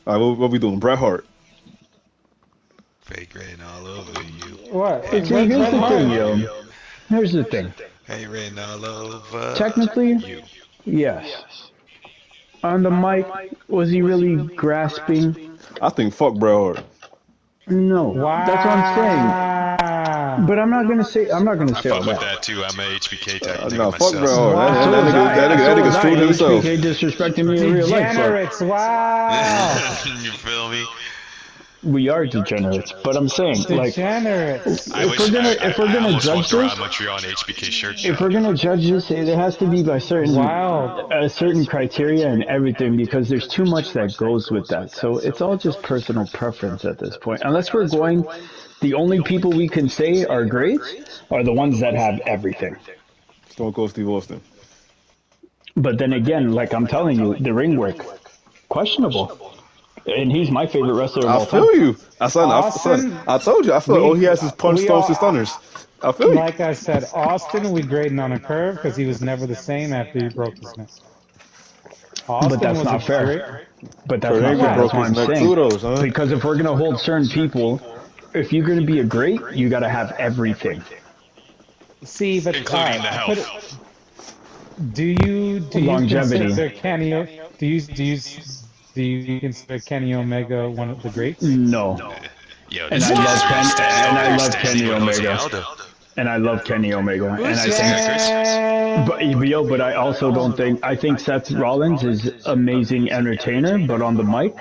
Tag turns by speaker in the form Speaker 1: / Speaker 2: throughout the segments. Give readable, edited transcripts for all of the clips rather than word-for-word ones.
Speaker 1: All right, what we doing? Bret Hart.
Speaker 2: Fake rain all over you.
Speaker 3: What?
Speaker 4: See, here's the thing, yo. Here's the thing.
Speaker 2: Hey, rain all over
Speaker 4: Technically,
Speaker 2: you.
Speaker 4: yes. On the mic, was he really grasping?
Speaker 1: I think fuck Bret Hart.
Speaker 4: No.
Speaker 3: Wow.
Speaker 4: That's what I'm saying. But I'm not gonna say
Speaker 2: I
Speaker 4: all
Speaker 2: fuck with
Speaker 4: that.
Speaker 2: that too. I'm a HBK type
Speaker 1: No,
Speaker 2: nigga
Speaker 1: fuck Bret
Speaker 2: myself.
Speaker 1: Hart.
Speaker 4: So was I.
Speaker 1: That nigga screwed himself.
Speaker 4: HBK disrespecting me in real life. So
Speaker 3: Degenerates, wow.
Speaker 2: You feel me?
Speaker 4: we are degenerates. But I'm saying, like,
Speaker 3: Degenerates.
Speaker 4: if we're
Speaker 2: I
Speaker 4: gonna
Speaker 2: almost
Speaker 4: judge
Speaker 2: walked around
Speaker 4: this,
Speaker 2: Montreal in HBK shirt.
Speaker 4: if we're gonna judge this, it has to be by
Speaker 3: Wow.
Speaker 4: certain criteria and everything, because there's too much that goes with that. So it's all just personal preference at this point. Unless we're going, the only people we can say are great are the ones that have everything.
Speaker 1: Stone Cold Steve Austin.
Speaker 4: But then again, like I'm telling you, the ring work, questionable. And he's my favorite wrestler of
Speaker 1: I
Speaker 4: all time.
Speaker 1: feel you. I
Speaker 3: Austin,
Speaker 1: told you. I feel he has his punch, stomps, and stunners. I feel you.
Speaker 3: Like I said, Austin, we grading on a curve because he was never the same after he broke his neck. Austin
Speaker 4: But that's
Speaker 3: was
Speaker 4: not
Speaker 3: a
Speaker 4: fair.
Speaker 3: great-
Speaker 4: But that's
Speaker 1: Kurt
Speaker 4: not
Speaker 1: Angle
Speaker 4: fair.
Speaker 1: broke
Speaker 4: That's what
Speaker 1: his
Speaker 4: I'm
Speaker 1: neck
Speaker 4: saying.
Speaker 1: too, though, son.
Speaker 4: Because if we're gonna hold certain people, if you're gonna be a great, you gotta have everything.
Speaker 3: See, but
Speaker 2: Including the
Speaker 3: put
Speaker 2: health.
Speaker 3: do you
Speaker 4: Longevity.
Speaker 3: consider Kenny? Do you consider Kenny Omega one of the greats?
Speaker 4: No.
Speaker 2: Yo,
Speaker 4: And
Speaker 2: this
Speaker 4: I
Speaker 2: is
Speaker 4: love
Speaker 2: serious.
Speaker 4: Ken- and I love
Speaker 2: Standing
Speaker 4: Kenny
Speaker 2: with Jose
Speaker 4: Omega.
Speaker 2: Aldo.
Speaker 4: And I love Kenny Omega. And I think,
Speaker 3: Yeah.
Speaker 4: but I also don't think, I think Seth Rollins is amazing entertainer, but on the mic,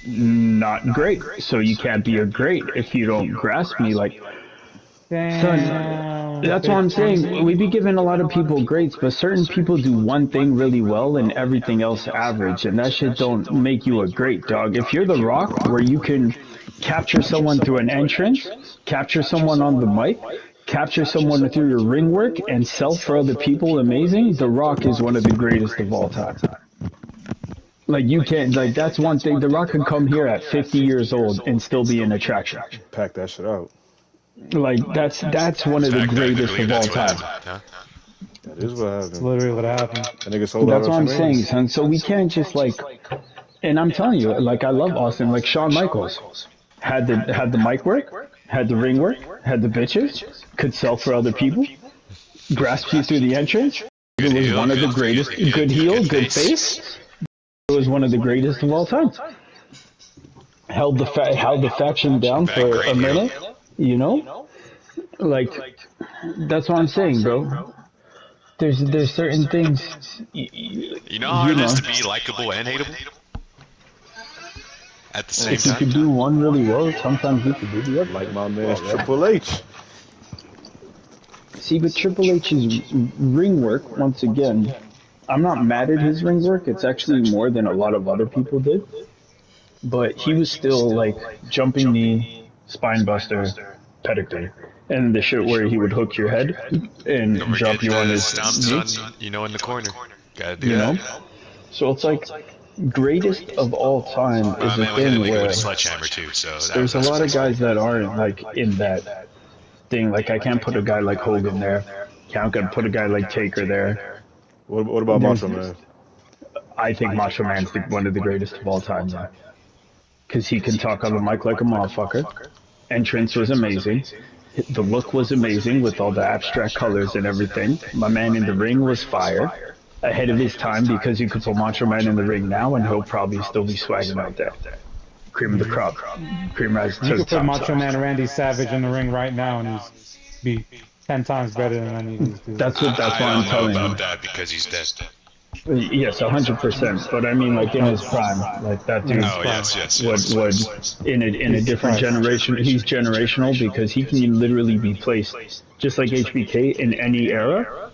Speaker 4: not great. So you can't be a great if you don't grasp me. Like,
Speaker 3: Damn.
Speaker 4: that's what I'm saying. We be giving a lot of people greats, but certain people do one thing really well and everything else average, and that shit don't make you a great dog. If you're The Rock, where you can capture someone through an entrance, capture someone on the mic, capture someone through your ring work, and sell for other people amazing, The Rock is one of the greatest of all time. Like, you can't, like, that's one thing. The Rock could come here at 50 years old and still be an attraction.
Speaker 1: Pack that shit out.
Speaker 4: Like, that's one of the
Speaker 2: Fact, I
Speaker 4: greatest
Speaker 2: believe
Speaker 4: of all
Speaker 2: that's what
Speaker 4: time.
Speaker 2: happened, huh?
Speaker 1: That is what
Speaker 3: That's
Speaker 1: happened.
Speaker 3: literally what happened.
Speaker 1: That nigga sold out
Speaker 4: That's what I'm
Speaker 1: WrestleMania.
Speaker 4: saying, son. So we can't just like, and I'm telling you, like I love Austin. Like Shawn Michaels had the mic work, had the ring work, had the bitches, could sell for other people, grasp you through the entrance. It was one of the greatest. Good heel, good face. It was one of the greatest of all time. Held the faction down for a minute, you know. Like, that's what I'm saying, bro. There's certain things.
Speaker 2: You know how hard it is to be likable and hateable? At the same
Speaker 4: If you
Speaker 2: time?
Speaker 4: could do one really well, sometimes you could do the other.
Speaker 1: Like my man Triple H.
Speaker 4: See, but Triple H's ring work, once again, I'm not mad at his ring work. It's actually more than a lot of other people did. But he was still like jumping knee, spine buster, pedigree. And the shit where he would hook your head and
Speaker 2: Don't
Speaker 4: drop
Speaker 2: forget
Speaker 4: you on
Speaker 2: the
Speaker 4: his
Speaker 2: stomps
Speaker 4: knee,
Speaker 2: on, in the corner. Gotta do
Speaker 4: you know?
Speaker 2: that.
Speaker 4: So it's like, greatest of all time is a
Speaker 2: Man, we hit a
Speaker 4: thing
Speaker 2: nigga
Speaker 4: where
Speaker 2: with a sledgehammer too, so
Speaker 4: there's a
Speaker 2: that's
Speaker 4: lot of guys that aren't like in that thing. Like I can't put a guy like Hogan there. Can't put a guy like Taker there.
Speaker 1: What about
Speaker 4: There's-
Speaker 1: Macho Man?
Speaker 4: I think Macho Man's one of the greatest of all time, yeah. Because he can talk on the mic like a motherfucker. Entrance was amazing. The look was amazing with all the abstract colors and everything. My man in the ring was fire. Ahead of his time, because you could put Macho Man in the ring now and he'll probably still be swagging out there. Cream of the crop. Cream rise to
Speaker 3: You
Speaker 4: the
Speaker 3: could put
Speaker 4: top.
Speaker 3: Macho Man Randy Savage in the ring right now and he's be 10 times better than any of these dudes.
Speaker 4: That's what
Speaker 2: I
Speaker 4: I'm
Speaker 2: don't know
Speaker 4: telling
Speaker 2: about
Speaker 4: you.
Speaker 2: that because he's dead.
Speaker 4: Yes, 100%. But I mean, like in his prime, like that dude
Speaker 2: Oh, yes.
Speaker 4: would in a different generation. He's generational because he can literally be placed just like HBK in any era,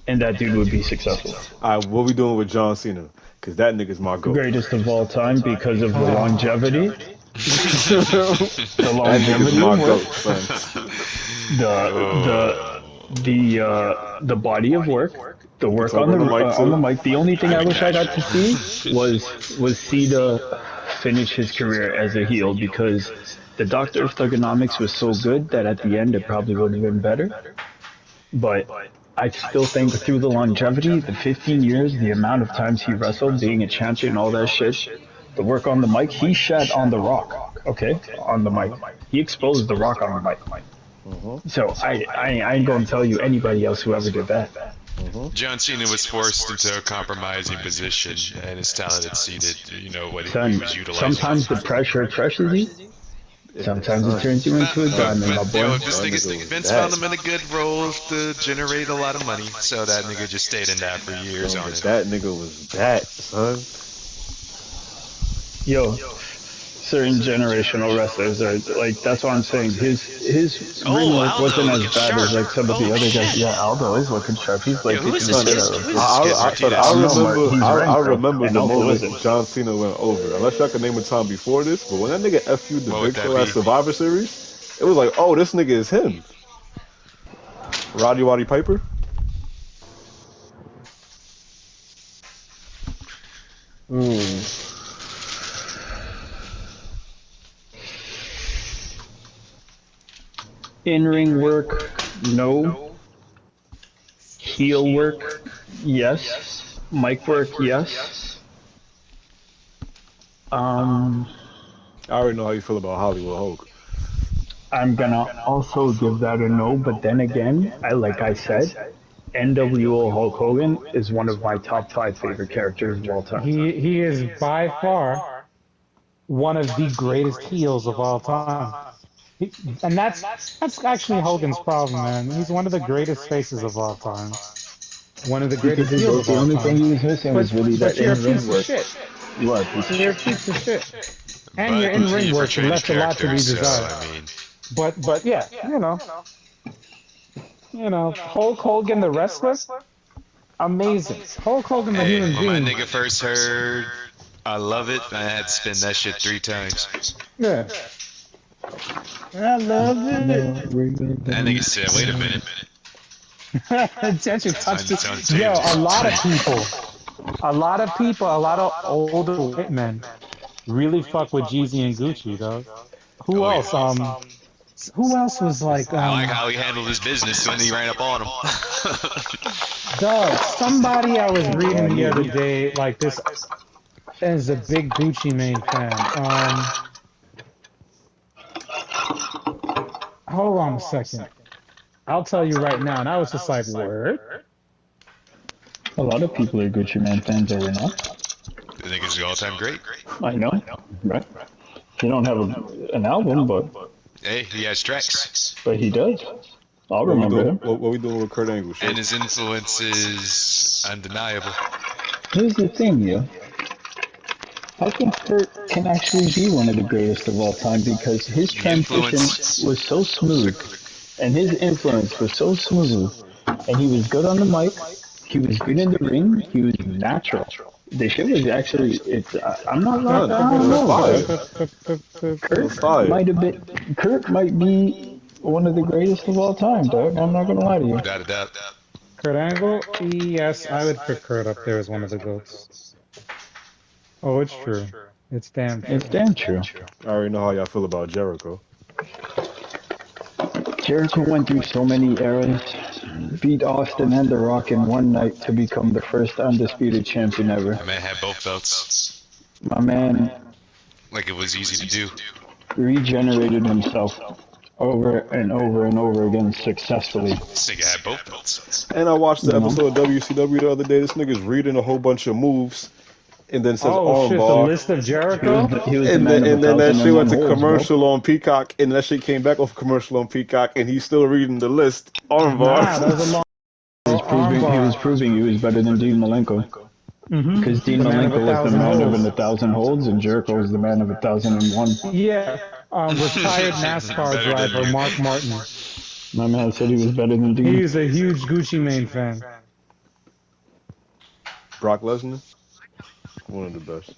Speaker 4: and that dude would be successful.
Speaker 1: All right, what we doing with John Cena? Because that nigga's my goat.
Speaker 4: Greatest of all time because of the longevity. The
Speaker 1: That nigga's
Speaker 4: longevity
Speaker 1: my
Speaker 4: of
Speaker 1: goat,
Speaker 4: work,
Speaker 1: son.
Speaker 4: the body of work, the work
Speaker 1: talk
Speaker 4: on the
Speaker 1: on the mic, too.
Speaker 4: on the mic. The only thing I wish I got to see was Cena finish his career as a heel, because the Doctor of Thugonomics was so good that at the end it probably would have been better. But I still think through the longevity, the 15 years, the amount of times he wrestled, being a champion, all that shit, The work on the mic, he shat on The Rock, okay? On the mic. He exposed The Rock on the mic. So I ain't gonna tell you anybody else who ever did that.
Speaker 2: John Cena was forced into a compromising position, and his talent exceeded, what he
Speaker 4: Son,
Speaker 2: was utilizing.
Speaker 4: sometimes the pressure crushes you. Sometimes it turns you into a diamond, my boy.
Speaker 2: This nigga, Vince found him in a good role to generate a lot of money, so that nigga just stayed in that for years on it.
Speaker 1: That nigga was that, son.
Speaker 4: Yo, certain generational wrestlers are like, that's what I'm saying. His ring work
Speaker 2: Aldo
Speaker 4: wasn't as
Speaker 2: looking
Speaker 4: bad as like
Speaker 2: sharp.
Speaker 4: some of the other guys.
Speaker 2: Shit.
Speaker 4: Yeah, Aldo is looking sharp. He's like,
Speaker 2: Who is
Speaker 4: kicking
Speaker 2: this
Speaker 4: the shit
Speaker 2: kid?
Speaker 4: out of
Speaker 2: Who
Speaker 4: him.
Speaker 2: is this kid?
Speaker 1: I remember
Speaker 4: And
Speaker 1: the
Speaker 4: Aldo
Speaker 1: moment
Speaker 4: isn't.
Speaker 1: John Cena went over. Unless y'all can name a time before this, but when that nigga FU'd the
Speaker 2: What
Speaker 1: Big
Speaker 2: would that
Speaker 1: Show at
Speaker 2: be?
Speaker 1: Survivor Series, it was like, oh, this nigga is him. Roddy Piper?
Speaker 4: In-ring work, no. Heel work, yes. Mic work, yes.
Speaker 1: I already know how you feel about Hollywood Hulk.
Speaker 4: I'm gonna also give that a no, but then again, like I said, NWO Hulk Hogan is one of my top 5 favorite characters of all time.
Speaker 3: He is by far one of the greatest heels of all time. And that's actually Hogan's problem, man. He's one of the greatest faces of all time. One of the greatest heels of
Speaker 4: The
Speaker 3: all
Speaker 4: only thing
Speaker 3: time.
Speaker 4: he was missing was really that
Speaker 3: But you're a
Speaker 4: in-ring
Speaker 3: piece of
Speaker 4: work.
Speaker 3: shit.
Speaker 4: You are a piece of
Speaker 3: You're a
Speaker 4: shit.
Speaker 3: piece of shit. And
Speaker 2: But
Speaker 3: your in-ring
Speaker 2: he
Speaker 3: work
Speaker 2: portrays
Speaker 3: left a lot to be
Speaker 2: characters,
Speaker 3: desired.
Speaker 2: so, I mean,
Speaker 3: But yeah, Hulk Hogan the wrestler, amazing. Hulk Hogan the human
Speaker 2: when my
Speaker 3: being,
Speaker 2: nigga first heard I love it, I had to spin that shit 3 times.
Speaker 3: yeah. I love it.
Speaker 2: That nigga said, wait a minute.
Speaker 3: Attention, touch
Speaker 2: It's on
Speaker 3: this. Yo,
Speaker 2: tables.
Speaker 3: a lot of older white men really fuck with Jeezy and Gucci, though. Who
Speaker 2: Oh,
Speaker 3: else?
Speaker 2: yeah.
Speaker 3: Who else was like,
Speaker 2: I like how he handled his business when he ran up on him.
Speaker 3: dog, somebody I was reading the other day, like this is a big Gucci Mane fan. Hold on a second. I'll tell you right now. And I was just like, word?
Speaker 4: A lot of people are Gucci Mane fans, are we not?
Speaker 2: The nigga's the all-time great.
Speaker 4: I know, right? He don't have an album, but
Speaker 2: Hey, he has tracks.
Speaker 4: he does. I'll remember him.
Speaker 1: What we doing with Kurt Angle?
Speaker 2: And his influence is undeniable.
Speaker 4: Here's the thing, yo. I think Kurt can actually be one of the greatest of all time because his transition was so smooth and his influence was so smooth and he was good on the mic, he was good in the ring, he was natural. The shit was actually, I'm not lying, I don't know. Kurt might be one of the greatest of all time, dog. I'm not gonna lie to you.
Speaker 2: Without a doubt.
Speaker 3: Kurt Angle? Yes, I would put Kurt up there as one of the GOATs. Oh, it's true. It's damn true.
Speaker 4: It's damn true.
Speaker 1: I already know how y'all feel about Jericho.
Speaker 4: Jericho went through so many eras, beat Austin and The Rock in one night to become the first undisputed champion ever.
Speaker 2: My man had both belts.
Speaker 4: My man
Speaker 2: Like it was easy to do.
Speaker 4: regenerated himself over and over and over again successfully.
Speaker 2: This nigga had both belts.
Speaker 1: And I watched the episode of WCW the other day. This nigga's reading a whole bunch of moves, and then says
Speaker 3: Oh shit, the
Speaker 1: armbar.
Speaker 3: list of Jericho?
Speaker 4: He was the
Speaker 1: And
Speaker 4: man
Speaker 1: then,
Speaker 4: of
Speaker 1: and then that
Speaker 4: 1,001
Speaker 1: shit went to
Speaker 4: holds,
Speaker 1: commercial on Peacock, and that shit came back off commercial on Peacock, and he's still reading the list. Armbar.
Speaker 3: Nah, that was a long
Speaker 4: He was proving he was better than Dean Malenko. Because Dean Malenko was the man of 1,000 holds, and Jericho was the man of 1,001.
Speaker 3: Yeah, retired NASCAR driver Mark Martin.
Speaker 4: My man said he was better than Dean.
Speaker 3: He's a huge Gucci Mane fan.
Speaker 1: Brock Lesnar, one of the best.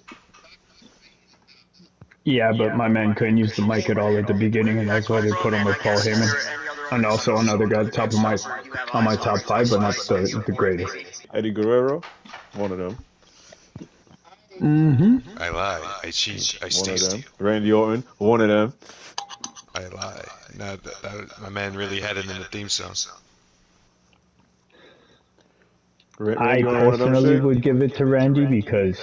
Speaker 4: Yeah, but my man couldn't use the mic at all at the beginning, and that's why they put him with Paul Heyman. And also another guy at the top of my top 5, but not the greatest.
Speaker 1: Eddie Guerrero, one of them.
Speaker 2: I lie. I cheat. I
Speaker 1: One
Speaker 2: stay
Speaker 1: of them.
Speaker 2: steal.
Speaker 1: Randy Orton, one of them.
Speaker 2: I lie. No, my man really had it in the theme song.
Speaker 4: I personally would give it to Randy because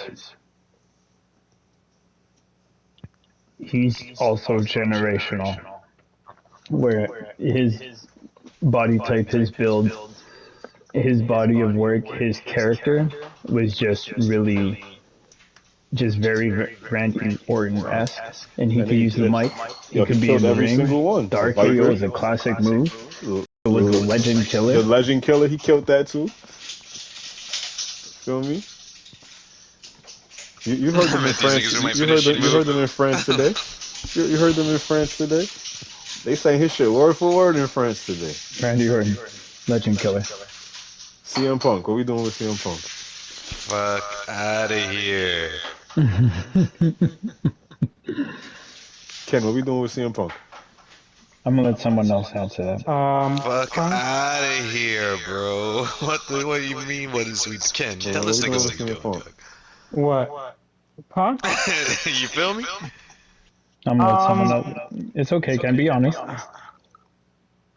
Speaker 4: he's also generational, where his body type, his build, his body of work, his character was just really, just very Randy Orton-esque, and he could use the mic, he could be in the ring.
Speaker 1: Single one.
Speaker 4: The RKO is a classic move. It was the legend killer.
Speaker 1: The legend killer, he killed that too. Feel me? You heard them in France. You heard them in France today. You heard them in France today. They sang his shit word for word in France today.
Speaker 4: Randy Orton, legend killer.
Speaker 1: CM Punk, what we doing with CM Punk?
Speaker 2: Fuck out of here.
Speaker 1: Ken, what we doing with CM Punk?
Speaker 4: I'm gonna let someone else answer that.
Speaker 2: Fuck out of here, bro. What do you mean? What is we Ken? Tell this nigga what you doing, Doug.
Speaker 3: What? Punk?
Speaker 2: You feel me?
Speaker 4: I'm gonna let someone else. It's okay, Ken. Be honest.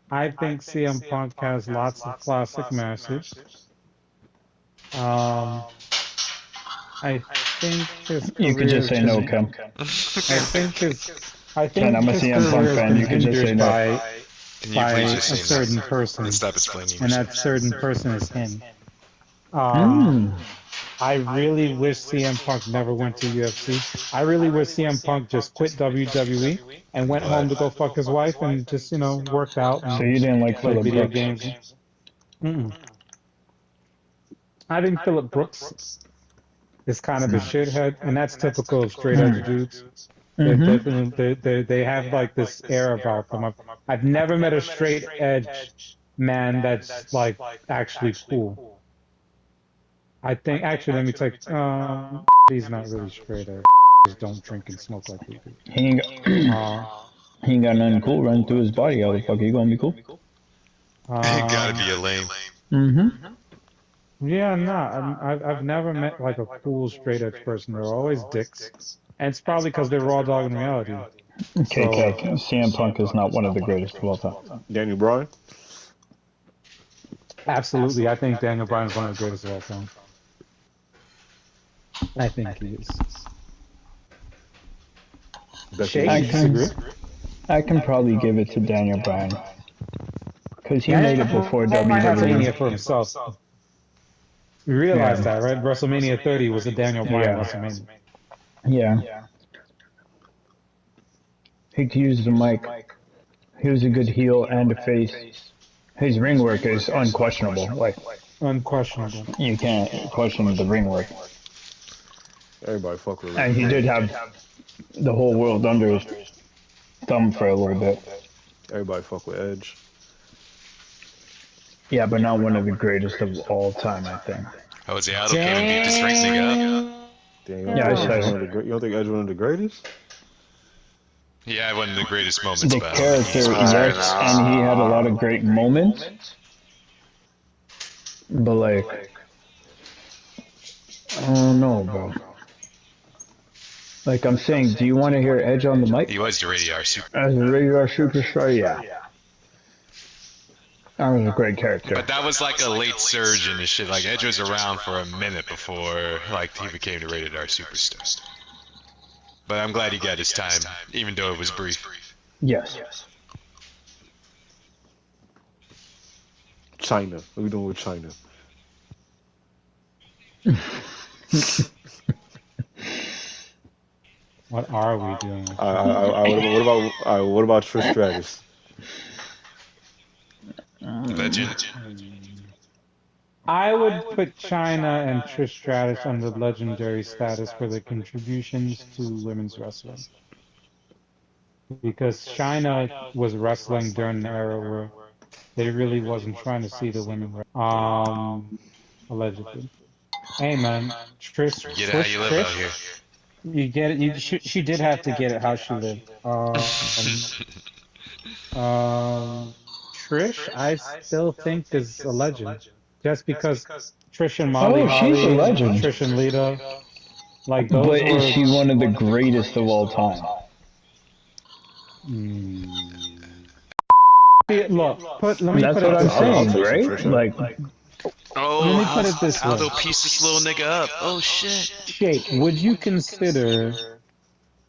Speaker 3: I think CM Punk has lots of classic matches. I think his
Speaker 4: You can just say no, Ken.
Speaker 3: I think
Speaker 4: Ken, I'm a
Speaker 3: his
Speaker 4: CM Punk
Speaker 3: career
Speaker 4: fan.
Speaker 3: has
Speaker 4: You
Speaker 3: been
Speaker 4: can just say
Speaker 3: hindered
Speaker 4: no.
Speaker 3: by
Speaker 2: Can you
Speaker 3: a
Speaker 2: please just say
Speaker 3: certain
Speaker 2: no?
Speaker 3: person,
Speaker 2: And stop explaining
Speaker 3: and
Speaker 2: yourself.
Speaker 3: that certain person is him. I really wish CM Punk never went to UFC. I really wish CM Punk just quit WWE and went home to go fuck his wife and just, worked out and
Speaker 4: So you didn't like
Speaker 3: play
Speaker 4: Phillip
Speaker 3: video
Speaker 4: Brooks?
Speaker 3: games. I think Phillip Brooks is kind of a shithead, and that's typical of straight edge dudes. They're definitely, they have like this air about them. I've never met a straight edge man that's like actually cool. I think, actually, let me take, he's not really straight edge. Just don't drink and smoke like we do.
Speaker 4: He ain't got nothing cool running through his body. How the fuck he gonna be cool?
Speaker 2: Gotta be a lame.
Speaker 3: Yeah, no, I've never met like a cool straight edge person. They're always dicks, and it's probably because they're raw dog in reality.
Speaker 4: Okay, CM Punk is not one of the greatest of all time.
Speaker 1: Daniel Bryan?
Speaker 3: Absolutely, I think Daniel Bryan is one of the greatest of all time. I think he is.
Speaker 4: I can probably give it to Daniel Bryan because he made it before WWE.
Speaker 3: For himself. You realize that, right? WrestleMania 30 was a Daniel Bryan WrestleMania.
Speaker 4: Yeah. He could use the mic. He was a good heel and a face. His ring work is unquestionable.
Speaker 3: Unquestionable.
Speaker 4: You can't question the ring work.
Speaker 1: Everybody fuck with him.
Speaker 4: And he did have the whole world under his thumb for a little bit.
Speaker 1: Everybody fuck with Edge.
Speaker 4: Yeah, but not one of the greatest of all time, I think.
Speaker 2: Jose Aldo came and beat this ring nigga up.
Speaker 1: Damn,
Speaker 4: Yeah, I said
Speaker 1: you don't think Edge one of the greatest?
Speaker 2: Yeah, one of the greatest moments.
Speaker 4: The character, yes, and he had a lot of great moments. But I don't know, bro. I'm saying, do you want to hear Edge on the mic?
Speaker 2: He was the radar super.
Speaker 4: As a regular superstar, yeah. That was a great character.
Speaker 2: But that was like a late surge in this shit. Like Edge was around for a minute before he became the rated R superstar. But I'm glad he got his time, even though it was brief.
Speaker 4: Yes.
Speaker 1: Chyna. What are we doing with Chyna?
Speaker 3: What are we doing?
Speaker 1: What about Trish Stratus?
Speaker 2: Legend.
Speaker 3: I would put Chyna and Trish Stratus under legendary status for their contributions to women's wrestling. Because Chyna was wrestling during an era where they really wasn't trying to see the women. Allegedly. Hey man, Trish.
Speaker 2: Get how you live out here.
Speaker 3: You get it. She did have to get it how she lived. Trish, I still think is a legend. Just because Trish and Molly,
Speaker 4: she's a legend.
Speaker 3: Trish and Lita, those
Speaker 4: but is she one of the greatest of all time?
Speaker 3: Look, let me
Speaker 4: That's
Speaker 3: put
Speaker 4: what
Speaker 3: it
Speaker 4: I'm
Speaker 3: this
Speaker 4: saying,
Speaker 3: way.
Speaker 4: right?
Speaker 3: Let me put it this way.
Speaker 2: Aldo pieced this little nigga up. Oh shit.
Speaker 3: Shake, would you consider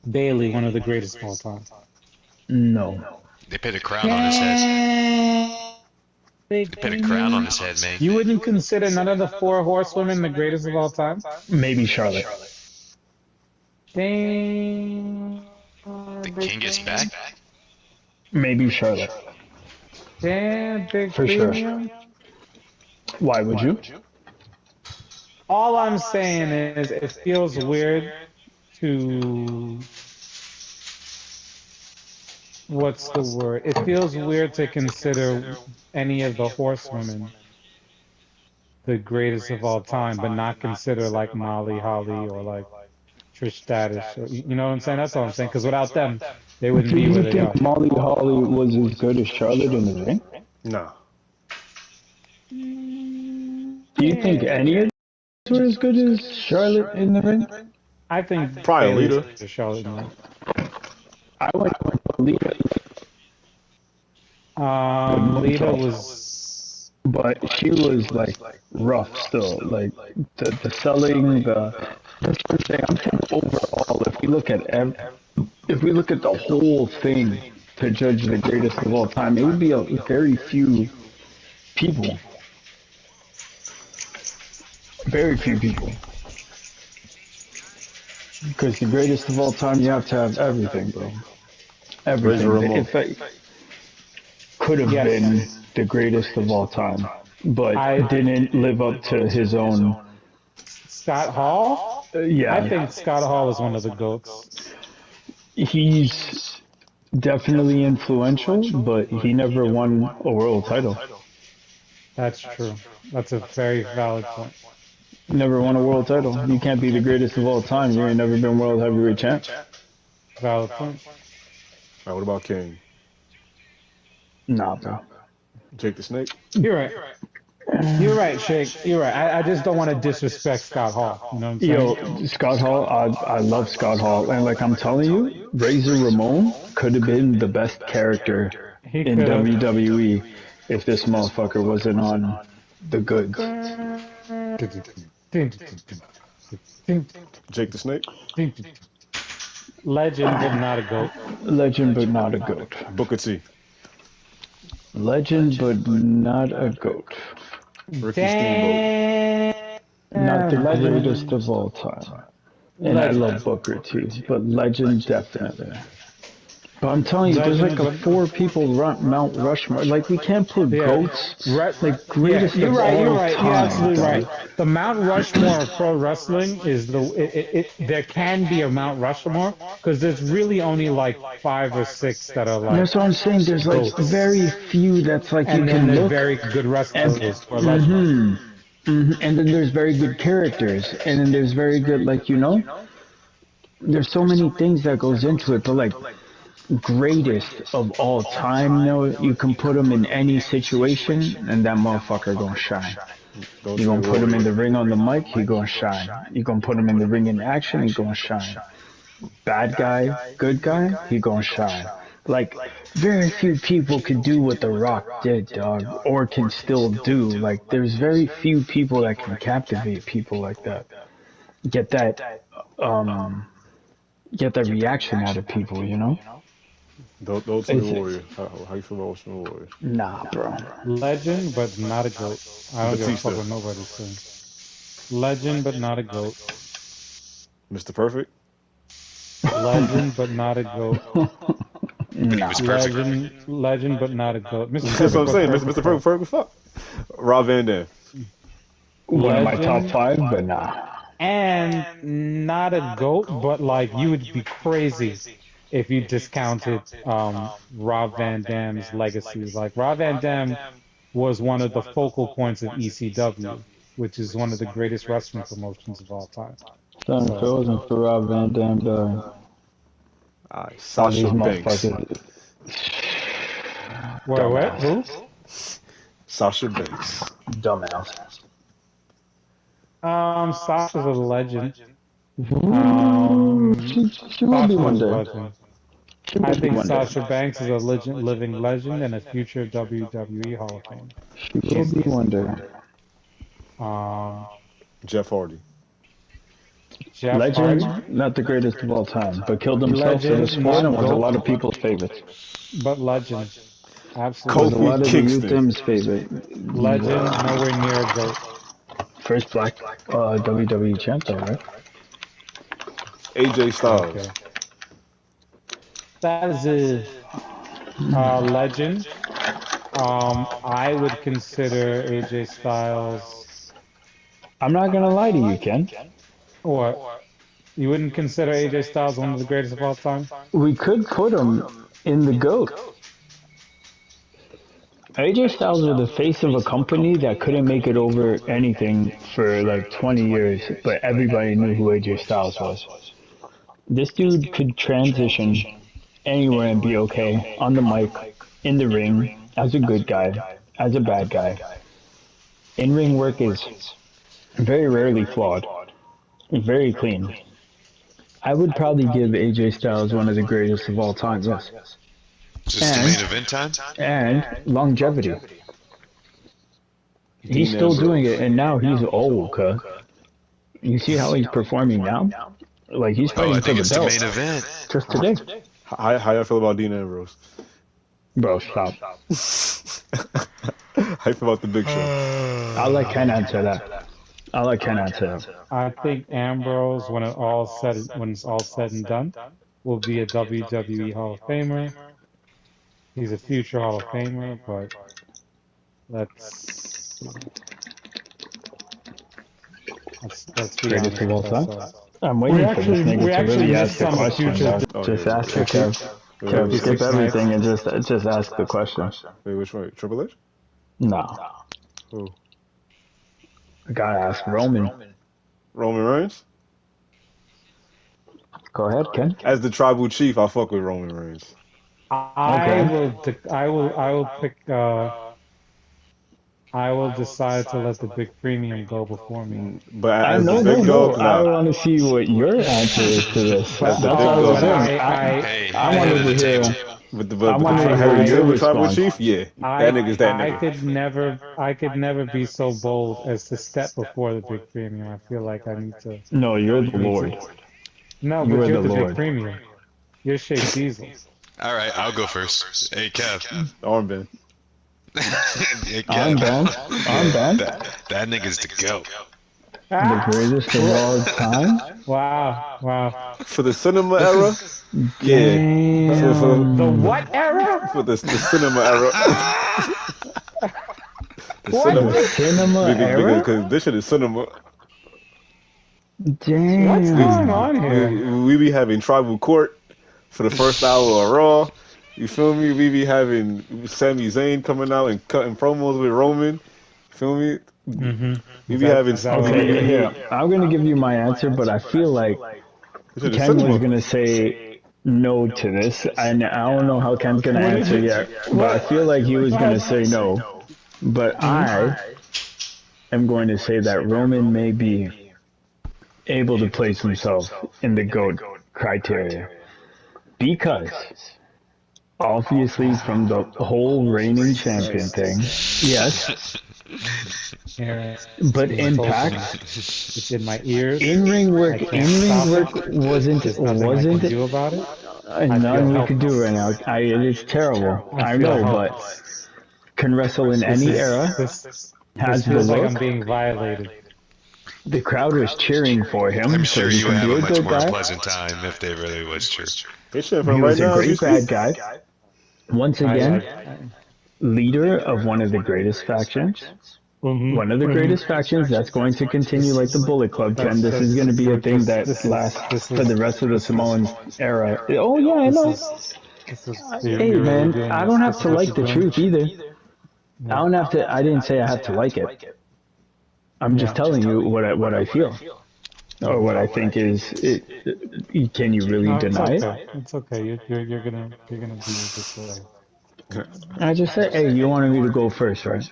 Speaker 3: Bayley, one of the greatest of all time.
Speaker 4: No.
Speaker 2: They put a crown on his head. They put a crown on his head, man.
Speaker 3: You wouldn't consider none of the 4 horsewomen the greatest of all time?
Speaker 4: Maybe Charlotte.
Speaker 3: Damn.
Speaker 2: The king is back?
Speaker 4: Maybe Charlotte.
Speaker 3: Damn, big
Speaker 4: For sure.
Speaker 3: premium.
Speaker 4: Why would you?
Speaker 3: All I'm saying is it feels weird to... What's the word? It feels weird to consider any of the horsewomen the greatest of all time, but not consider like Molly Holly or like Trish Stratus. Or, you know what I'm saying? That's all I'm saying. Because without them, they wouldn't be where
Speaker 4: Do you
Speaker 3: they are.
Speaker 4: think Molly Holly was as good as Charlotte in the ring?
Speaker 1: Nah.
Speaker 4: Do you think any of them were as good as Charlotte in the ring?
Speaker 3: I think
Speaker 1: Probably
Speaker 3: Bayley's
Speaker 1: Lita.
Speaker 3: to Charlotte.
Speaker 4: I went with Lita,
Speaker 3: Lita was...
Speaker 4: but she was like rough still. Like the selling, that's what I'm saying. I'm saying overall, if we look at the whole thing to judge the greatest of all time, it would be a very few people. Very few people. Because the greatest of all time, you have to have everything, bro. Everything.
Speaker 1: Ramon.
Speaker 4: In fact, could have been the greatest of all time, but didn't live up to his own.
Speaker 3: Scott Hall?
Speaker 4: Yeah.
Speaker 3: I think Scott Hall is one of the GOATs.
Speaker 4: He's definitely influential, but he never won a world title.
Speaker 3: That's true. That's a very valid point.
Speaker 4: Never won a world title. You can't be the greatest of all time. You ain't never been world heavyweight champ.
Speaker 3: Valid point.
Speaker 1: Alright, what about King?
Speaker 4: Nah, bro.
Speaker 1: Jake the Snake?
Speaker 3: You're right. You're right, Shake. You're right. I just don't want to disrespect Scott Hall. You know what I'm saying?
Speaker 4: Yo, Scott Hall, I love Scott Hall. And like I'm telling you, Razor Ramon could have been the best character in WWE if this motherfucker wasn't on the goods.
Speaker 1: Jake the Snake?
Speaker 3: Legend, but not a GOAT.
Speaker 4: Legend, but not a GOAT.
Speaker 1: Booker T.
Speaker 4: Legend, but not a GOAT.
Speaker 1: Ricky Steamboat.
Speaker 4: Not the greatest of all time. And I love Booker too, but legend definitely. But I'm telling you, there's like a 4 people Mount Rushmore. Like we can't put GOATs. Like greatest of all time.
Speaker 3: You're right. You're absolutely right. The Mount Rushmore of pro wrestling is there can be a Mount Rushmore because there's really only like 5 or 6 that are like.
Speaker 4: That's what I'm saying. There's like very few that's like
Speaker 3: and
Speaker 4: you
Speaker 3: then
Speaker 4: can
Speaker 3: there's
Speaker 4: look.
Speaker 3: very good wrestlers for legends.
Speaker 4: And then there's very good characters, and then there's very good there's so many things that goes into it, but like greatest of all time, you can put him in any situation, and that motherfucker gonna shine. You gonna put him in the ring on the mic, he gonna shine. You gonna put him in the ring in action, he gonna shine. Bad guy, good guy, he gonna shine. Like, very few people can do what The Rock did, dog, or can still do. Like, there's very few people that can captivate people like that. Get that reaction out of people, you know?
Speaker 1: The Ultimate Warrior. How you feel about Ultimate Warrior?
Speaker 4: Nah, bro.
Speaker 3: Legend, but not a GOAT. I don't give a fuck what nobody's saying. Legend, but not a GOAT.
Speaker 1: Mr. Perfect?
Speaker 3: Legend, but not a GOAT.
Speaker 4: Nah.
Speaker 3: Legend, but not a GOAT.
Speaker 1: That's what I'm saying. Mr. Perfect, fuck. Rob Van Dam.
Speaker 4: One of my top 5, but nah.
Speaker 3: And not a GOAT, but like you would be crazy if you discounted Rob Van Dam's legacy. Like Rob Van Dam was one of the focal points of ECW, which is one of the greatest wrestling promotions of all time.
Speaker 4: Son, if it wasn't for Rob Van Dam, dog.
Speaker 1: Sasha Banks.
Speaker 3: What? Who?
Speaker 1: Sasha Banks.
Speaker 4: Dumbass.
Speaker 3: Sasha's a legend.
Speaker 4: She will be one day.
Speaker 3: I think Sasha Banks is a living legend and a future WWE Hall of Fame.
Speaker 4: She will be one day.
Speaker 1: Jeff Hardy.
Speaker 3: Jeff
Speaker 4: Legend,
Speaker 3: Hardy,
Speaker 4: not the greatest of all time, but killed himself for the
Speaker 3: legend,
Speaker 4: sport and
Speaker 3: not
Speaker 4: was a lot
Speaker 3: GOAT,
Speaker 4: of people's favorite.
Speaker 3: but legend.
Speaker 4: Was a
Speaker 3: Absolutely.
Speaker 1: Kofi
Speaker 4: lot of the youth
Speaker 1: Kingston.
Speaker 4: them's favorite.
Speaker 3: Legend, nowhere near a GOAT.
Speaker 4: First black WWE champ, though, right?
Speaker 1: AJ Styles.
Speaker 3: Okay. That is a legend. I would consider AJ Styles.
Speaker 4: I'm not gonna lie to you, Ken.
Speaker 3: What? You wouldn't consider AJ Styles one of the greatest of all time?
Speaker 4: We could put him in the GOAT. AJ Styles was the face of a company that couldn't make it over anything for like 20 years, but everybody knew who AJ Styles was. This dude could transition anywhere and be okay on the mic, in the ring, as a good guy, as a bad guy. In-ring work is very rarely flawed, very clean. I would probably give AJ Styles one of the greatest of all time, yes.
Speaker 2: Just the main event time?
Speaker 4: And longevity. He's still doing it, and now he's old, cuh. You see how he's performing now? Like, he's
Speaker 2: Oh,
Speaker 4: fighting
Speaker 2: I
Speaker 4: for
Speaker 2: think
Speaker 4: the
Speaker 2: it's the
Speaker 4: belt
Speaker 2: main event.
Speaker 4: just today.
Speaker 1: How y'all feel about Dean Ambrose?
Speaker 4: Bro, stop.
Speaker 1: How you feel about the Big Show?
Speaker 4: I'll let Ken answer that.
Speaker 3: I think Ambrose, when it's all said and done, will be a WWE Hall of Famer. He's a future Hall of Famer, but let's be
Speaker 4: Greatest
Speaker 3: honest
Speaker 4: of all
Speaker 3: with
Speaker 4: time?
Speaker 3: ourselves.
Speaker 4: I'm waiting for this nigga to really ask the
Speaker 3: some
Speaker 4: question,
Speaker 3: future.
Speaker 4: bro.
Speaker 1: Oh,
Speaker 4: Just
Speaker 1: yeah.
Speaker 4: ask it, Kev. Kev, skip
Speaker 3: 56
Speaker 4: everything
Speaker 3: nights.
Speaker 4: and just ask the question.
Speaker 1: Wait, which one? Triple H?
Speaker 4: No.
Speaker 1: Who?
Speaker 4: I gotta ask Roman.
Speaker 1: Roman Reigns?
Speaker 4: Go ahead, Ken.
Speaker 1: As the tribal chief, I fuck with Roman Reigns.
Speaker 3: I will pick. I will decide to let the big premium go before me.
Speaker 1: But as the big dog,
Speaker 4: I
Speaker 1: nah.
Speaker 4: want to see what your answer is to this. That's
Speaker 1: the
Speaker 4: what
Speaker 1: big
Speaker 4: I was
Speaker 1: dog.
Speaker 4: saying.
Speaker 2: Hey,
Speaker 4: I wanted to hear.
Speaker 1: But
Speaker 4: I wanted to
Speaker 1: Harry,
Speaker 4: hear
Speaker 1: you're
Speaker 4: your
Speaker 1: the tribal
Speaker 4: response.
Speaker 1: chief? Yeah. That nigga's that nigga.
Speaker 3: I could never be so bold as to step before the big premium. I feel like I need to.
Speaker 4: No, you're the Lord.
Speaker 3: No,
Speaker 4: You
Speaker 3: but
Speaker 4: are
Speaker 3: you're
Speaker 4: the
Speaker 3: the
Speaker 4: Lord.
Speaker 3: big premium. You're Shea Diesel.
Speaker 2: All right, I'll go first. Hey, Kev.
Speaker 1: Armband.
Speaker 2: Hey,
Speaker 4: I'm
Speaker 2: Kev.
Speaker 4: done.
Speaker 2: That nigga's the GOAT.
Speaker 4: The greatest of all time?
Speaker 3: Wow.
Speaker 1: For the cinema era? Yeah.
Speaker 3: The what era?
Speaker 1: For the cinema era. The
Speaker 3: What?
Speaker 4: Cinema era?
Speaker 1: Because this shit is cinema.
Speaker 4: Damn.
Speaker 3: What's going on here?
Speaker 1: We be having tribal court for the first hour of Raw. You feel me? We be having Sami Zayn coming out and cutting promos with Roman. You feel me?
Speaker 3: Mm-hmm.
Speaker 1: We be having.
Speaker 4: Okay, here. I'm going to give you my answer, but I feel like Ken was going to say no to this. And I don't know how Ken's going to answer yet, but I feel like he was going to say no. But I am going to say that Roman may be able to place himself in the GOAT criteria. Because, obviously, from the whole reigning champion thing, yes. But Impact,
Speaker 3: It's in my ears.
Speaker 4: in-ring work wasn't
Speaker 3: There's nothing I can do about it.
Speaker 4: nothing we could do right now. It is terrible. I know, but can wrestle in any era.
Speaker 3: This
Speaker 4: Has the
Speaker 3: feels like
Speaker 4: look.
Speaker 3: I'm being violated.
Speaker 4: The crowd was cheering for him.
Speaker 2: I'm
Speaker 4: so
Speaker 2: sure
Speaker 4: he
Speaker 2: you
Speaker 4: can
Speaker 2: would have
Speaker 4: be
Speaker 2: a much
Speaker 4: good
Speaker 2: more
Speaker 4: guy.
Speaker 2: pleasant time if they really was true.
Speaker 1: Hey, shit,
Speaker 4: He
Speaker 1: right
Speaker 4: was a
Speaker 1: now,
Speaker 4: great bad guy. Once again, leader of one of the greatest factions. One of the greatest factions that's going to continue like the Bullet Club, Ken. This is going to be a thing that lasts for the rest of the Samoans era. Oh, yeah, I know. Hey, man, I don't have to like the truth either. I didn't say I have to like it. I'm just telling you what I feel. Or what I think is, can you really deny it?
Speaker 3: It's okay. You're gonna be this way.
Speaker 4: I just said, hey, you wanted me to go first, right?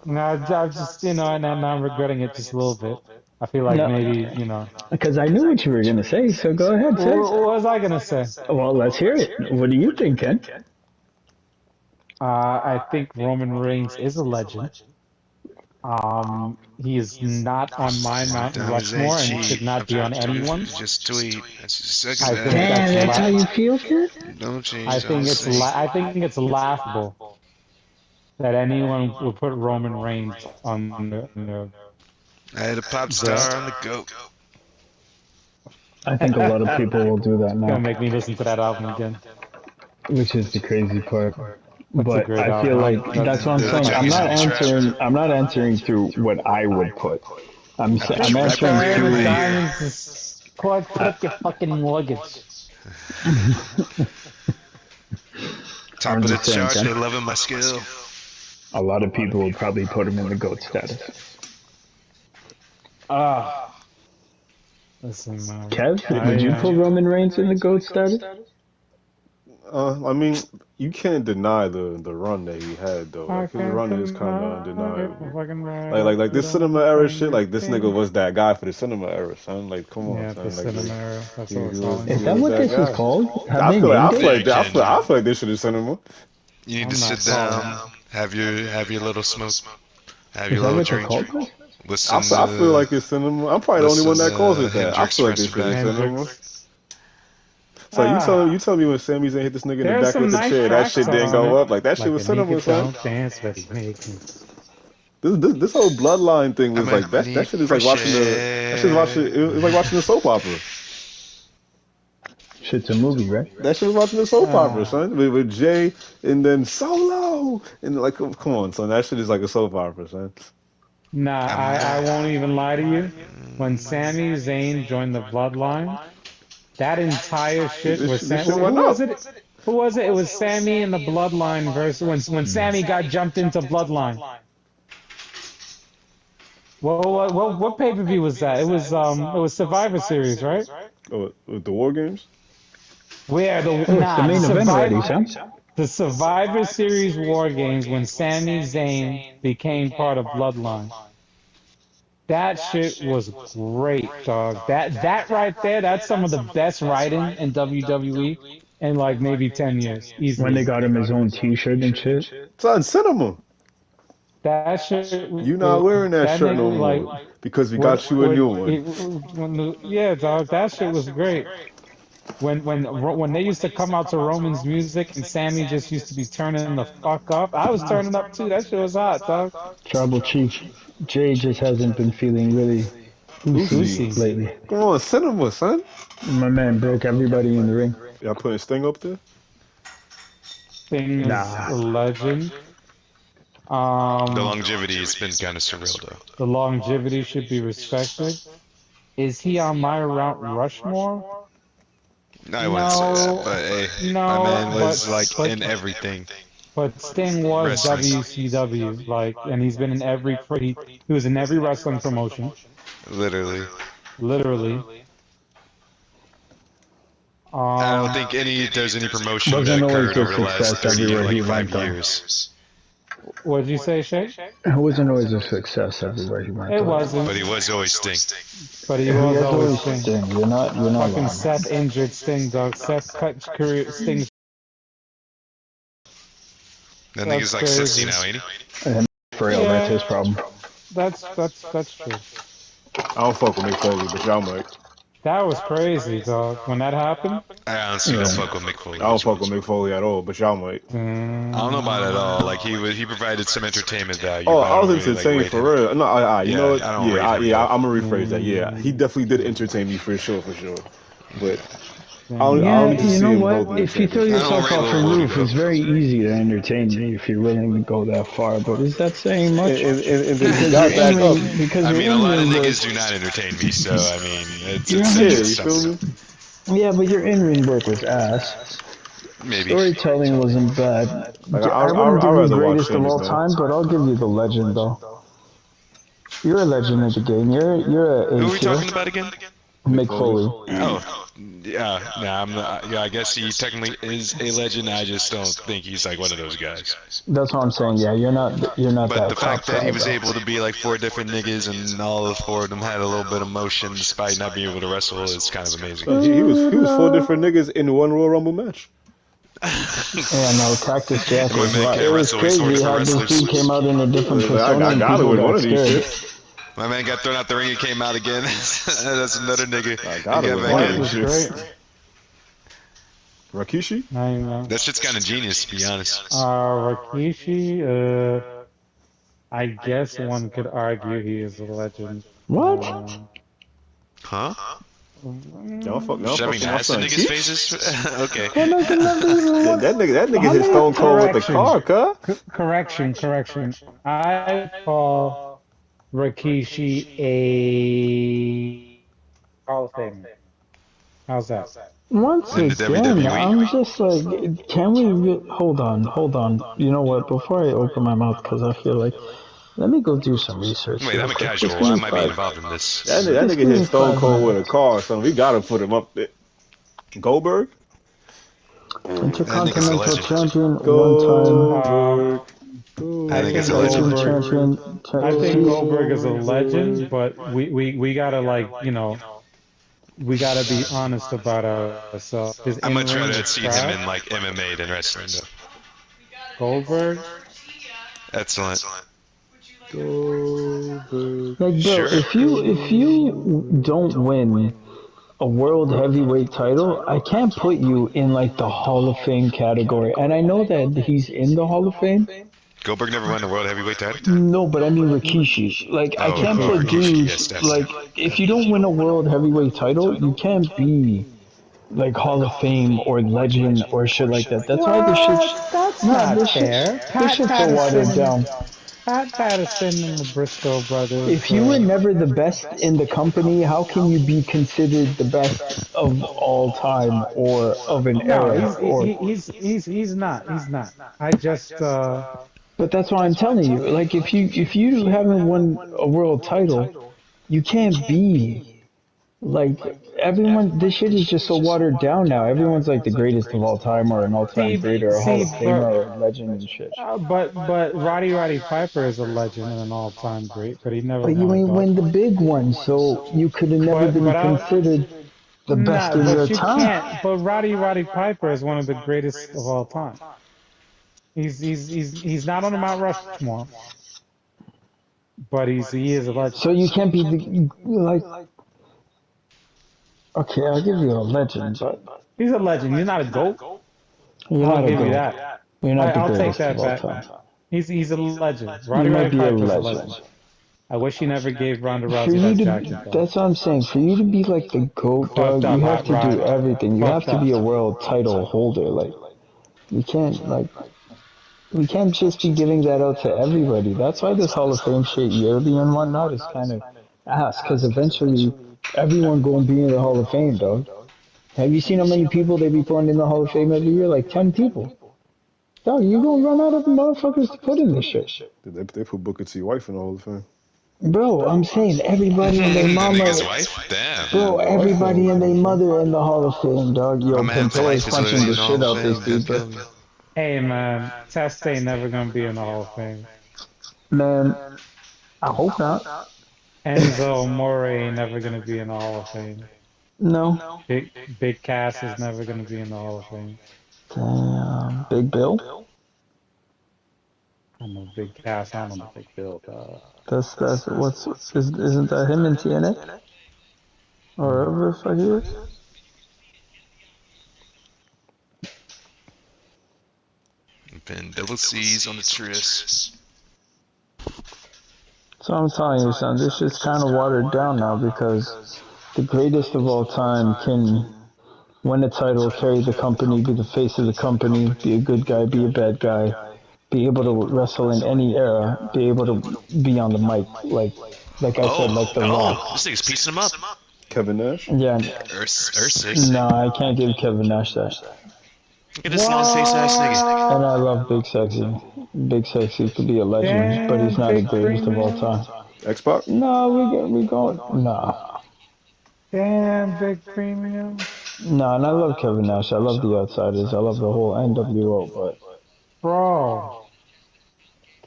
Speaker 3: No, I'm just and I'm regretting it just a little bit. I feel like maybe
Speaker 4: Because I knew what you were going to say, so go ahead, say
Speaker 3: What was I gonna say?
Speaker 4: Well, let's hear it. What do you think, Ken?
Speaker 3: I think Roman Reigns is a legend. He is not on my Mount
Speaker 2: Diamonds
Speaker 3: Rushmore
Speaker 2: ain't
Speaker 3: and should
Speaker 2: cheap.
Speaker 3: not be on anyone's.
Speaker 2: Just tweet. That's just
Speaker 3: I think
Speaker 4: Damn, that's how you feel, kid?
Speaker 2: Don't change.
Speaker 3: I think it's laughable that anyone would put Roman Reigns on the
Speaker 2: I had a pop star on the goat.
Speaker 4: I think a lot of people will do that
Speaker 3: Gonna
Speaker 4: now,
Speaker 3: make me listen to that album again.
Speaker 4: which is the crazy part.
Speaker 3: That's a
Speaker 4: But
Speaker 3: great
Speaker 4: I feel
Speaker 3: album.
Speaker 4: like that's what I'm saying. I'm not answering through what I would put. I'm answering through.
Speaker 3: Diamonds is flip your fucking mortgage.
Speaker 2: Top of the charts, they loving my skill.
Speaker 4: A lot of people will probably put him in the GOAT status.
Speaker 3: Listen, man.
Speaker 4: Kev, would you put Roman Reigns in the GOAT status?
Speaker 1: I mean, you can't deny the run that he had though. Like his run is kind of undeniable. Like this cinema era shit. Like this nigga was that guy for the cinema era, son. Like come on, son.
Speaker 3: The cinema era. That's what we're calling
Speaker 4: Is that what this is called?
Speaker 1: I feel like this shit is cinema.
Speaker 2: You need to sit down, have your little smoke, have your little drink. Listen.
Speaker 1: I feel like it's cinema. I'm probably the only one that calls it that. I feel like this shit is cinema. So you tell me when Sami Zayn hit this nigga in the back with the chair, that shit didn't go up. Like that shit was cinema, son. This whole bloodline thing was like that shit is like watching it was like watching a soap opera.
Speaker 4: Shit's a movie, right?
Speaker 1: That shit was watching a soap opera, son. With Jay and then Solo and like come on, son. That shit is like a soap opera, son.
Speaker 3: Nah, I won't even lie to you. When Sami Zayn joined the bloodline, that entire shit was Who was it? It was Sami and the bloodline versus when Sami got jumped into bloodline. What pay-per-view was that? It was Survivor Series, right?
Speaker 1: Oh, with the War Games?
Speaker 3: Where the
Speaker 4: main event already, Sam.
Speaker 3: The Survivor Series War Games when Sami Zayn became part of Bloodline. That shit was great, dog. That right there, that's some of the best writing in WWE in like maybe 10 years. Easily.
Speaker 4: When they got him his own T-shirt and shit.
Speaker 1: It's on cinema.
Speaker 3: That shit.
Speaker 1: You not wearing that shirt no more because we got you a new one.
Speaker 3: Yeah, dog. That shit was great. When they used to come out to Roman's music and Sami just used to be turning the fuck up, I was turning up too. That shit was hot, dog.
Speaker 4: Tribal Chief Jay just hasn't been feeling really loosey lately.
Speaker 1: Come on, cinema, son.
Speaker 4: My man broke everybody in the ring.
Speaker 1: Y'all putting Sting up there?
Speaker 3: Sting is a legend.
Speaker 2: The longevity has been kind of surreal, though.
Speaker 3: The longevity should be respected. Is he on my Mount Rushmore?
Speaker 2: I wouldn't say that, but hey, my man was in everything.
Speaker 3: But Sting was WCW, and he's been in he was in every wrestling promotion.
Speaker 2: Literally. I don't think there's any promotion that occurred over the last 35 years.
Speaker 3: What did you say, Shay?
Speaker 4: It wasn't always a success everywhere he went.
Speaker 3: It wasn't.
Speaker 2: But he was always Sting.
Speaker 3: But he was always Sting.
Speaker 4: You're not
Speaker 3: fucking
Speaker 4: lying.
Speaker 3: Seth injured Sting, dog. Seth cut Sting's.
Speaker 2: That nigga's like 60 now, ain't he?
Speaker 4: And for real, that's his problem.
Speaker 3: That's true.
Speaker 1: I don't fuck with Mick Foley, but y'all might.
Speaker 3: That was crazy, dog. When that happened.
Speaker 2: I honestly don't fuck with Mick Foley.
Speaker 1: I don't fuck with Mick Foley at all, but y'all might.
Speaker 2: I don't know about it at all. Like he provided some entertainment value.
Speaker 1: Oh, I was entertained for real. No, you know what? I'm gonna rephrase that. Yeah, he definitely did entertain me for sure. But I don't
Speaker 4: you know what? If you throw yourself off a roof, it's very easy to entertain you if you're willing to go that far. But is that saying much?
Speaker 1: And then he got back up.
Speaker 2: I mean, a lot of niggas do not entertain me, so I mean, it's
Speaker 1: you feel me?
Speaker 4: Yeah, but your in-ring work was ass.
Speaker 2: Maybe.
Speaker 4: Storytelling wasn't bad.
Speaker 1: Like,
Speaker 4: I wouldn't give you greatest of all time, but I'll give you the legend though. You're a legend of the game. You're a.
Speaker 2: Who are we talking about again?
Speaker 4: Mick Foley.
Speaker 2: Oh. Yeah, I'm not, I guess he technically is a legend. I just don't think he's like one of those guys.
Speaker 4: That's what I'm saying. Yeah, you're not.
Speaker 2: But
Speaker 4: that
Speaker 2: the fact that he was able to be like 4 different niggas and all 4 of them had a little bit of motion despite not being able to wrestle is kind of amazing.
Speaker 1: He was 4 different niggas in one Royal Rumble match.
Speaker 4: Yeah, no, Cactus Jack
Speaker 2: My
Speaker 4: was
Speaker 2: man
Speaker 4: right.
Speaker 2: can't
Speaker 4: It was
Speaker 2: wrestle. He's
Speaker 4: crazy
Speaker 2: for
Speaker 4: how this
Speaker 2: wrestlers.
Speaker 4: dude came out in a different persona
Speaker 1: I
Speaker 4: and
Speaker 1: gotta
Speaker 4: people
Speaker 1: win one
Speaker 4: got
Speaker 1: of these
Speaker 4: scared.
Speaker 1: shits.
Speaker 2: My man got thrown out the ring and came out again. That's another nigga.
Speaker 1: I
Speaker 2: He
Speaker 1: gotta
Speaker 2: got
Speaker 1: win
Speaker 2: back
Speaker 1: one
Speaker 3: That
Speaker 1: of
Speaker 2: in.
Speaker 1: these
Speaker 3: was great.
Speaker 1: shits. Rikishi?
Speaker 3: I know.
Speaker 2: That shit's kind of genius, to be honest.
Speaker 3: Rikishi, I guess one could argue he is a legend.
Speaker 4: What?
Speaker 2: Huh?
Speaker 1: Y'all fuck
Speaker 2: Shoving
Speaker 1: with my
Speaker 2: ass in
Speaker 1: son
Speaker 2: niggas'
Speaker 1: Keith?
Speaker 2: faces? Okay.
Speaker 4: That nigga never even
Speaker 1: That nigga
Speaker 4: How
Speaker 1: hit
Speaker 4: many-
Speaker 1: Stone Cold with the car, cuz.
Speaker 3: Correction. I call Rikishi a Hall of Famer. How's that?
Speaker 4: Once
Speaker 2: In the
Speaker 4: again,
Speaker 2: WWE?
Speaker 4: I'm just like, can we hold on. You know what? Before I open my mouth, because I feel like, let me go do some research.
Speaker 2: Wait,
Speaker 4: real
Speaker 2: I'm a
Speaker 4: quick.
Speaker 2: casual.
Speaker 4: Just give
Speaker 2: I
Speaker 4: me
Speaker 2: might be
Speaker 4: five-
Speaker 2: involved in this.
Speaker 1: That
Speaker 4: Just
Speaker 1: nigga
Speaker 4: give
Speaker 1: hit
Speaker 4: me
Speaker 1: Stone
Speaker 4: 5
Speaker 1: Cold with a
Speaker 4: minutes.
Speaker 1: car, son. We gotta put him up there. Goldberg?
Speaker 4: Intercontinental
Speaker 2: legend.
Speaker 4: champion, one
Speaker 1: Goldberg.
Speaker 2: I think it's a
Speaker 4: time
Speaker 2: legend.
Speaker 4: champion.
Speaker 3: I think
Speaker 4: See,
Speaker 3: Goldberg is a legend, but we gotta we gotta be honest about ourselves. His
Speaker 2: I'd much
Speaker 3: in-ring
Speaker 2: rather
Speaker 3: was
Speaker 2: see him
Speaker 3: trash.
Speaker 2: in like MMA than wrestling, though.
Speaker 3: Goldberg.
Speaker 2: Excellent.
Speaker 1: Goldberg.
Speaker 4: like, bro,
Speaker 2: Sure.
Speaker 4: if you don't win a world heavyweight title, I can't put you in like the Hall of Fame category. And I know that he's in the Hall of Fame.
Speaker 2: Goldberg never won the world heavyweight title?
Speaker 4: No, but I mean Rikishi. Like, I can't put
Speaker 2: Rikishi,
Speaker 4: dudes
Speaker 2: yes, definitely.
Speaker 4: like if you don't win a world heavyweight title, you can't be like Hall of Fame or legend or shit like that. That's why this shit.
Speaker 3: That's
Speaker 4: Nah,
Speaker 3: not
Speaker 4: this
Speaker 3: fair.
Speaker 4: shit. This
Speaker 3: Pat
Speaker 4: shit's so watered down.
Speaker 3: Patterson and the Briscoe brothers.
Speaker 4: If you were never the best in the company, how can you be considered the best of all time or of an
Speaker 3: No,
Speaker 4: era? Or
Speaker 3: he's not. He's not. I just
Speaker 4: but that's why I'm telling you. Like if you haven't won a world title, you can't be like everyone. This shit is just so watered down now. Everyone's like the greatest of all time or an all-time great or a Hall of Famer or a legend and shit.
Speaker 3: but Roddy Piper is a legend and an all-time great, but he never
Speaker 4: But you
Speaker 3: won a
Speaker 4: ain't
Speaker 3: belt.
Speaker 4: win the big one, so you could have never been considered the best in your
Speaker 3: But you
Speaker 4: time.
Speaker 3: can't. But Roddy Piper is one of the greatest of all time. He's not on the Mount Rushmore, but he is a legend.
Speaker 4: So you can't be like. Okay, I'll give you a legend, but
Speaker 3: He's a legend. He's not a GOAT.
Speaker 4: you're
Speaker 3: I'll
Speaker 4: not a
Speaker 3: give you
Speaker 4: goat.
Speaker 3: that.
Speaker 4: You're not the
Speaker 3: I'll take
Speaker 4: greatest
Speaker 3: that
Speaker 4: of all
Speaker 3: back.
Speaker 4: time.
Speaker 3: He's a legend.
Speaker 4: You
Speaker 3: Roddy
Speaker 4: might be a
Speaker 3: Piper's a
Speaker 4: legend.
Speaker 3: legend. I wish he never gave Ronda
Speaker 4: For
Speaker 3: Rousey
Speaker 4: you
Speaker 3: that
Speaker 4: to,
Speaker 3: jacket, though.
Speaker 4: that's what I'm saying. For you to be like the GOAT, dog,
Speaker 3: Fucked up,
Speaker 4: you have
Speaker 3: Hot
Speaker 4: to do
Speaker 3: Rod.
Speaker 4: everything. You have
Speaker 3: Fucked
Speaker 4: to be a
Speaker 3: up.
Speaker 4: world title holder. Like, you can't, like, we can't just be giving that out to everybody. That's why this Hall of Fame shit yearly and whatnot is kind of ass, because eventually everyone going to be in the Hall of Fame, dog. Have you seen how many people they be putting in the Hall of Fame every year? Like 10 people. Dog, you gonna run out of motherfuckers to put in this shit.
Speaker 1: They put Booker T. Wife in the Hall of Fame.
Speaker 4: Bro, I'm saying everybody and their
Speaker 2: The
Speaker 4: mama.
Speaker 2: nigga's wife? Damn.
Speaker 4: Bro, everybody and their mother in the Hall of Fame, dog. Yo,
Speaker 2: My man's
Speaker 4: Pantera is
Speaker 2: wife is
Speaker 4: punching
Speaker 2: literally
Speaker 4: the
Speaker 2: in the
Speaker 4: shit
Speaker 2: Hall of
Speaker 4: out this
Speaker 2: Fame.
Speaker 4: dude,
Speaker 2: God
Speaker 4: bro.
Speaker 2: kill me.
Speaker 3: Hey, man. Test ain't never going to be in the Hall of Fame.
Speaker 4: Man, I hope not.
Speaker 3: Enzo Amore ain't never going to be in the Hall of Fame.
Speaker 4: No.
Speaker 3: Big Cass is never going to be in the Hall of Fame.
Speaker 4: Damn. Big Bill?
Speaker 3: I'm a Big Cass. I'm a Big Bill.
Speaker 4: Isn't that him in TNA? Or whatever the fuck he is?
Speaker 2: Been double C's on the Triss.
Speaker 4: So I'm telling you, son, this shit's kind of watered down now because the greatest of all time can win a title, carry the company, be the face of the company, be a good guy, be a bad guy, be able to wrestle in any era, be able to be on the mic, like I said, like The Rock.
Speaker 2: This nigga's piecing him up.
Speaker 1: Kevin Nash?
Speaker 4: Yeah.
Speaker 2: Earth 6.
Speaker 4: No, I can't give Kevin Nash that.
Speaker 2: Look at this long face ass nigga.
Speaker 4: And I love Big Sexy. Big Sexy could be a legend, but he's not the greatest of all time.
Speaker 1: X-Pac?
Speaker 4: No, we going. Nah.
Speaker 3: Damn, Big Premium.
Speaker 4: No, and I love Kevin Nash. I love the Outsiders. I love the whole NWO, but
Speaker 3: Bro.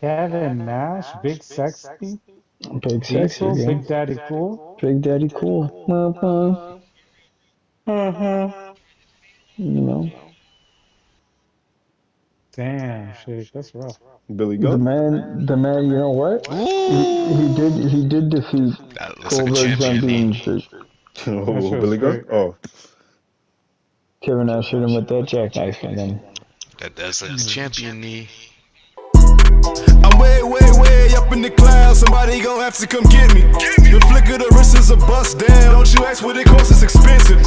Speaker 3: Kevin Nash, Big Sexy.
Speaker 4: Big Sexy,
Speaker 3: Diesel,
Speaker 4: yeah.
Speaker 3: Big Daddy Cool.
Speaker 4: Big Daddy Cool. You know.
Speaker 3: Damn, shit, that's rough.
Speaker 1: Billy
Speaker 4: The
Speaker 1: Gunn.
Speaker 4: man. You know what? He did defeat
Speaker 2: That looks like a
Speaker 4: Goldberg's
Speaker 2: champion knee.
Speaker 4: unbeaten streak.
Speaker 3: That shit was
Speaker 1: Billy Gunn?
Speaker 3: great.
Speaker 1: Oh.
Speaker 4: Kevin Nash hit him with that jackknife, and then
Speaker 2: That does like the champion knee.
Speaker 5: I'm way up in the clouds. Somebody gon' have to come get me. The flick of the wrist is a bust down. Don't you ask what it costs, it's expensive.